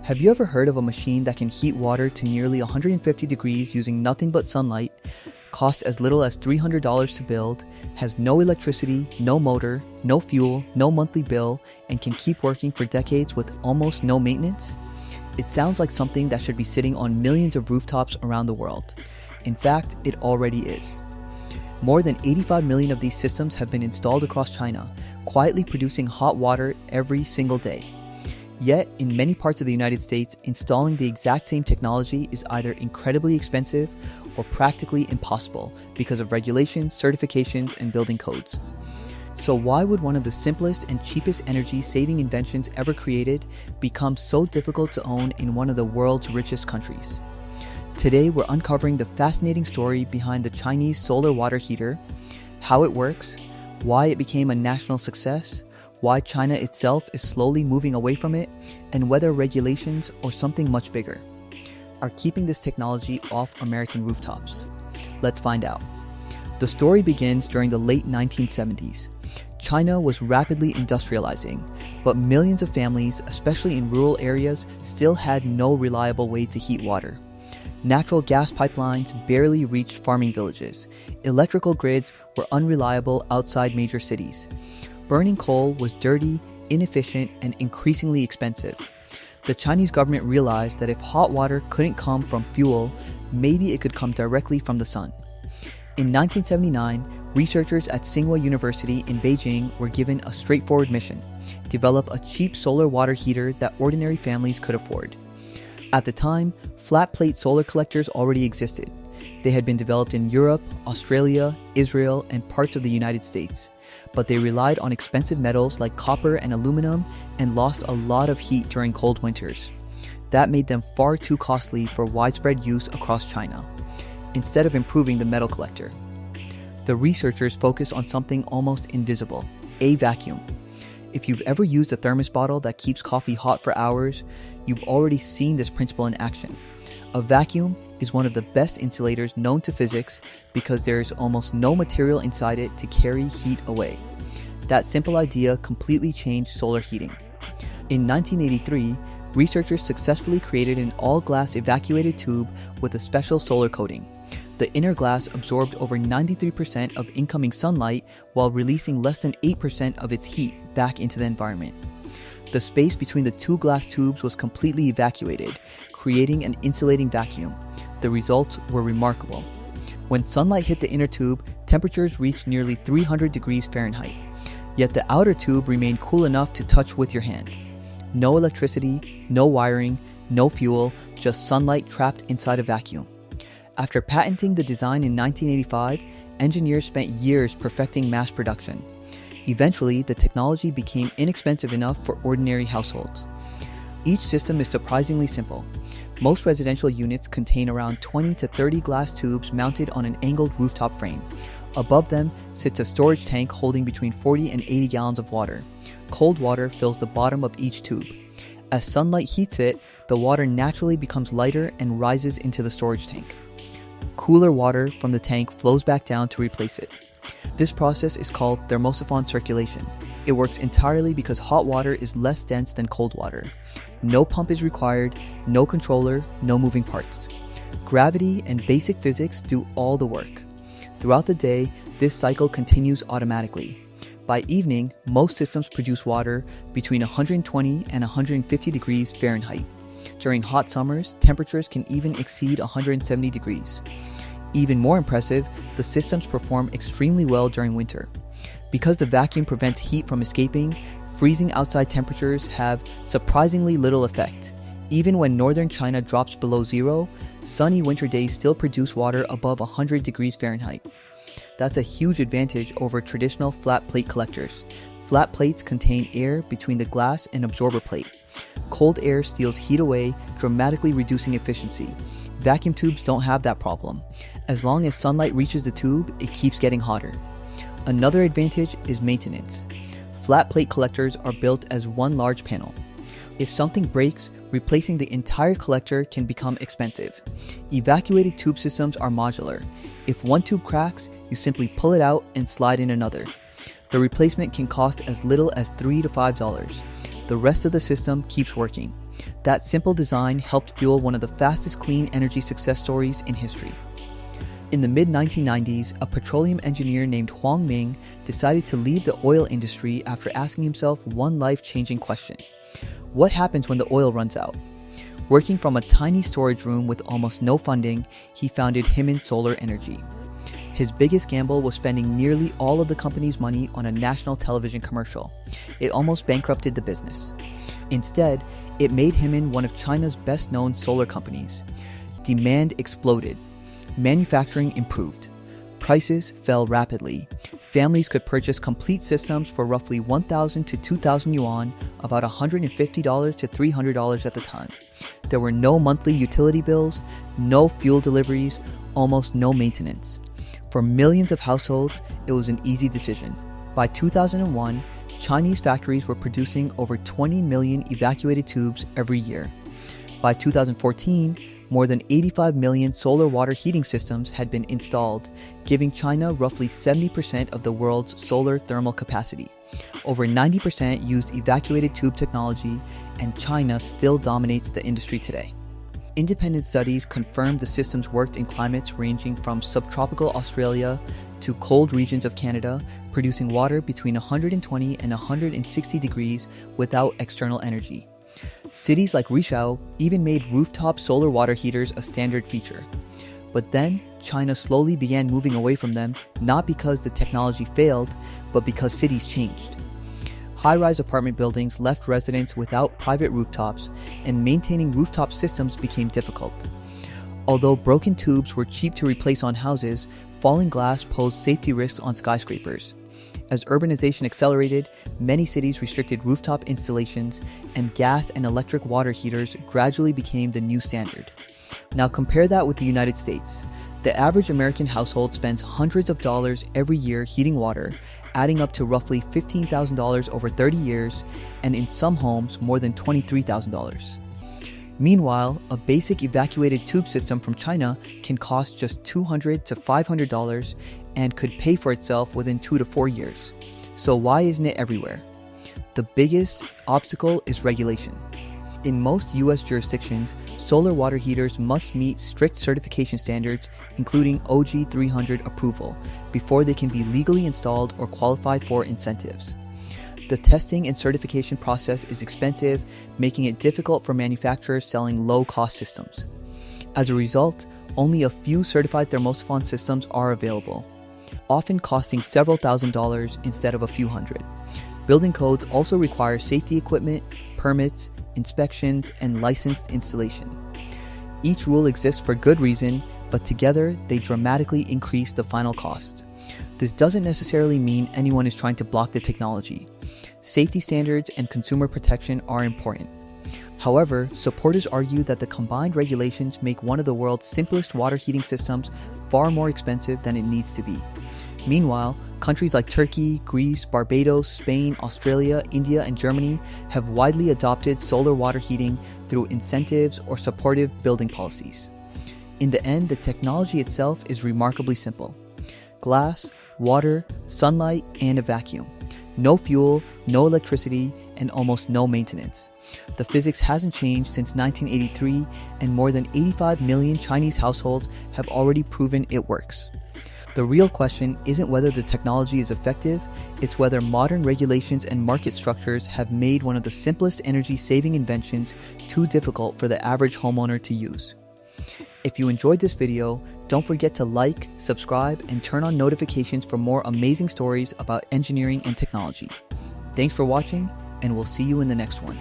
Have you ever heard of a machine that can heat water to nearly 150 degrees using nothing but sunlight, costs as little as $300 to build, has no electricity, no motor, no fuel, no monthly bill, and can keep working for decades with almost no maintenance? It sounds like something that should be sitting on millions of rooftops around the world. In fact, it already is. More than 85 million of these systems have been installed across China, quietly producing hot water every single day. Yet, in many parts of the United States, installing the exact same technology is either incredibly expensive or practically impossible because of regulations, certifications, and building codes. So why would one of the simplest and cheapest energy-saving inventions ever created become so difficult to own in one of the world's richest countries? Today, we're uncovering the fascinating story behind the Chinese solar water heater, how it works, why it became a national success, why China itself is slowly moving away from it, and whether regulations or something much bigger are keeping this technology off American rooftops. Let's find out. The story begins during the late 1970s. China was rapidly industrializing, but millions of families, especially in rural areas, still had no reliable way to heat water. Natural gas pipelines barely reached farming villages. Electrical grids were unreliable outside major cities. Burning coal was dirty, inefficient, and increasingly expensive. The Chinese government realized that if hot water couldn't come from fuel, maybe it could come directly from the sun. In 1979, researchers at Tsinghua University in Beijing were given a straightforward mission: develop a cheap solar water heater that ordinary families could afford. At the time, flat-plate solar collectors already existed. They had been developed in Europe, Australia, Israel, and parts of the United States. But they relied on expensive metals like copper and aluminum and lost a lot of heat during cold winters. That made them far too costly for widespread use across China. Instead of improving the metal collector, the researchers focused on something almost invisible: a vacuum. If you've ever used a thermos bottle that keeps coffee hot for hours, you've already seen this principle in action. A vacuum is one of the best insulators known to physics because there is almost no material inside it to carry heat away. That simple idea completely changed solar heating. In 1983, researchers successfully created an all-glass evacuated tube with a special solar coating. The inner glass absorbed over 93% of incoming sunlight while releasing less than 8% of its heat back into the environment. The space between the two glass tubes was completely evacuated, creating an insulating vacuum. The results were remarkable. When sunlight hit the inner tube, temperatures reached nearly 300 degrees Fahrenheit. Yet the outer tube remained cool enough to touch with your hand. No electricity, no wiring, no fuel, just sunlight trapped inside a vacuum. After patenting the design in 1985, engineers spent years perfecting mass production. Eventually, the technology became inexpensive enough for ordinary households. Each system is surprisingly simple. Most residential units contain around 20 to 30 glass tubes mounted on an angled rooftop frame. Above them sits a storage tank holding between 40 and 80 gallons of water. Cold water fills the bottom of each tube. As sunlight heats it, the water naturally becomes lighter and rises into the storage tank. Cooler water from the tank flows back down to replace it. This process is called thermosiphon circulation. It works entirely because hot water is less dense than cold water. No pump is required, no controller, no moving parts. Gravity and basic physics do all the work. Throughout the day, this cycle continues automatically. By evening, most systems produce water between 120 and 150 degrees Fahrenheit. During hot summers, temperatures can even exceed 170 degrees. Even more impressive, the systems perform extremely well during winter. Because the vacuum prevents heat from escaping, freezing outside temperatures have surprisingly little effect. Even when northern China drops below zero, sunny winter days still produce water above 100 degrees Fahrenheit. That's a huge advantage over traditional flat plate collectors. Flat plates contain air between the glass and absorber plate. Cold air steals heat away, dramatically reducing efficiency. Vacuum tubes don't have that problem. As long as sunlight reaches the tube, it keeps getting hotter. Another advantage is maintenance. Flat plate collectors are built as one large panel. If something breaks, replacing the entire collector can become expensive. Evacuated tube systems are modular. If one tube cracks, you simply pull it out and slide in another. The replacement can cost as little as $3 to $5. The rest of the system keeps working. That simple design helped fuel one of the fastest clean energy success stories in history. In the mid-1990s, a petroleum engineer named Huang Ming decided to leave the oil industry after asking himself one life-changing question. What happens when the oil runs out? Working from a tiny storage room with almost no funding, he founded Himan Solar Energy. His biggest gamble was spending nearly all of the company's money on a national television commercial. It almost bankrupted the business. Instead, it made Himan one of China's best-known solar companies. Demand exploded. Manufacturing improved. Prices fell rapidly. Families could purchase complete systems for roughly 1,000 to 2,000 yuan, about $150 to $300 at the time. There were no monthly utility bills, no fuel deliveries, almost no maintenance. For millions of households, it was an easy decision. By 2001, Chinese factories were producing over 20 million evacuated tubes every year. By 2014, more than 85 million solar water heating systems had been installed, giving China roughly 70% of the world's solar thermal capacity. Over 90% used evacuated tube technology, and China still dominates the industry today. Independent studies confirmed the systems worked in climates ranging from subtropical Australia to cold regions of Canada, producing water between 120 and 160 degrees without external energy. Cities like Rishao even made rooftop solar water heaters a standard feature. But then, China slowly began moving away from them, not because the technology failed, but because cities changed. High-rise apartment buildings left residents without private rooftops, and maintaining rooftop systems became difficult. Although broken tubes were cheap to replace on houses, falling glass posed safety risks on skyscrapers. As urbanization accelerated, many cities restricted rooftop installations, and gas and electric water heaters gradually became the new standard. Now compare that with the United States. The average American household spends hundreds of dollars every year heating water, adding up to roughly $15,000 over 30 years, and in some homes more than $23,000. Meanwhile, a basic evacuated tube system from China can cost just $200 to $500 and could pay for itself within 2 to 4 years. So why isn't it everywhere? The biggest obstacle is regulation. In most US jurisdictions, solar water heaters must meet strict certification standards, including OG 300 approval, before they can be legally installed or qualify for incentives. The testing and certification process is expensive, making it difficult for manufacturers selling low-cost systems. As a result, only a few certified thermosiphon systems are available, often costing several $1,000s instead of a few hundred. Building codes also require safety equipment, permits, inspections, and licensed installation. Each rule exists for good reason, but together they dramatically increase the final cost. This doesn't necessarily mean anyone is trying to block the technology. Safety standards and consumer protection are important. However, supporters argue that the combined regulations make one of the world's simplest water heating systems far more expensive than it needs to be. Meanwhile, countries like Turkey, Greece, Barbados, Spain, Australia, India, and Germany have widely adopted solar water heating through incentives or supportive building policies. In the end, the technology itself is remarkably simple. Glass, water, sunlight, and a vacuum. No fuel, no electricity, and almost no maintenance. The physics hasn't changed since 1983, and more than 85 million Chinese households have already proven it works. The real question isn't whether the technology is effective, it's whether modern regulations and market structures have made one of the simplest energy-saving inventions too difficult for the average homeowner to use. If you enjoyed this video, don't forget to like, subscribe, and turn on notifications for more amazing stories about engineering and technology. Thanks for watching, and we'll see you in the next one.